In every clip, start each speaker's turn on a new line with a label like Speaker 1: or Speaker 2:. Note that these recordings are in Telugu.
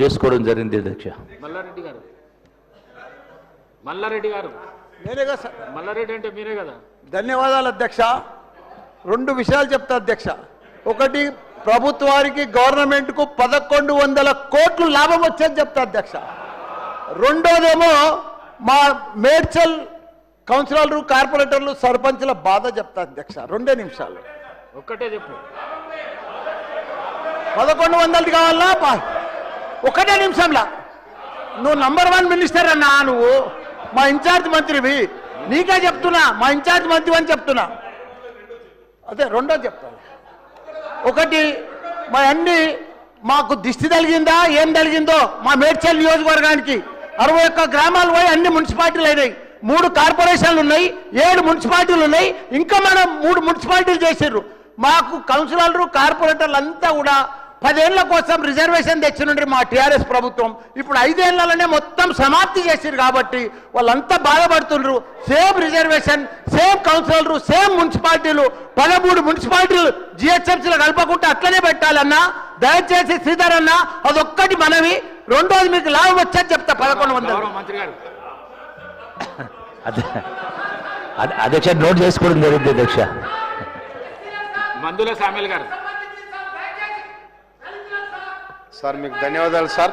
Speaker 1: చేసుకోవడం జరిగింది అధ్యక్ష.
Speaker 2: మల్లారెడ్డి గారు
Speaker 3: నేనే కదా సార్.
Speaker 2: మల్లారెడ్డి అంటే మీరే కదా.
Speaker 3: ధన్యవాదాలు అధ్యక్ష. రెండు విషయాలు చెప్తా అధ్యక్ష. ఒకటి, ప్రభుత్వానికి గవర్నమెంట్కు 1100 కోట్లు లాభం వచ్చేది చెప్తా అధ్యక్ష. రెండోదేమో మా మేడ్చల్ కౌన్సిలర్లు, కార్పొరేటర్లు, సర్పంచ్ల బాధ చెప్తా అధ్యక్ష. 2 నిమిషాలు.
Speaker 2: ఒక్కటే చెప్పు.
Speaker 3: 1100 కావాలా? 1 నిమిషంలా. నువ్వు నంబర్ 1 మినిస్టర్ అన్నా, నువ్వు మా ఇన్ఛార్జ్ మంత్రివి, నీకే చెప్తున్నా, మా ఇన్ఛార్జ్ మంత్రి అని చెప్తున్నా. అదే రెండో చెప్తాను. ఒకటి, మా అన్ని మాకు దిష్టి తగిలిందా ఏం తగిలిందో మా మేడ్చల్ నియోజకవర్గానికి 61 గ్రామాలు పోయి అన్ని మున్సిపాలిటీలు అయినాయి. 3 కార్పొరేషన్లు ఉన్నాయి, 7 మున్సిపాలిటీలు ఉన్నాయి. ఇంకా మనం 3 మున్సిపాలిటీలు చేసిర్రు. మాకు కౌన్సిలర్లు, కార్పొరేటర్లు అంతా కూడా 10 ఏళ్ల కోసం రిజర్వేషన్ తెచ్చినుండ్రి మా టీఆర్ఎస్ ప్రభుత్వం. ఇప్పుడు 5 ఏళ్లలోనే మొత్తం సమాప్తి చేసిరు కాబట్టి వాళ్ళంతా బాధపడుతుండ్రు. సేమ్ రిజర్వేషన్, సేమ్ కౌన్సిలర్లు, సేమ్ మున్సిపాలిటీలు, 13 మున్సిపాలిటీలు జిహెచ్ఎంసీలో కలపకుండా అట్లనే పెట్టాలన్నా. దయచేసి శ్రీధర్ అన్న, అదొక్కటి మనవి. రెండోది, మీకు లాభం వచ్చేది చెప్తా. 1100.
Speaker 2: మంత్రి గారు
Speaker 1: అధ్యక్ష నోట్ చేసుకోవడం జరిగింది అధ్యక్ష.
Speaker 2: మందుల సామ్యుల్ గారు.
Speaker 4: సార్ మీకు ధన్యవాదాలు సార్.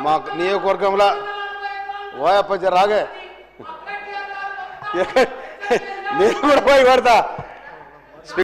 Speaker 4: మా నియోజకవర్గంలో ఓయప్ప రాగే నేను కూడా పోయి కొడతా.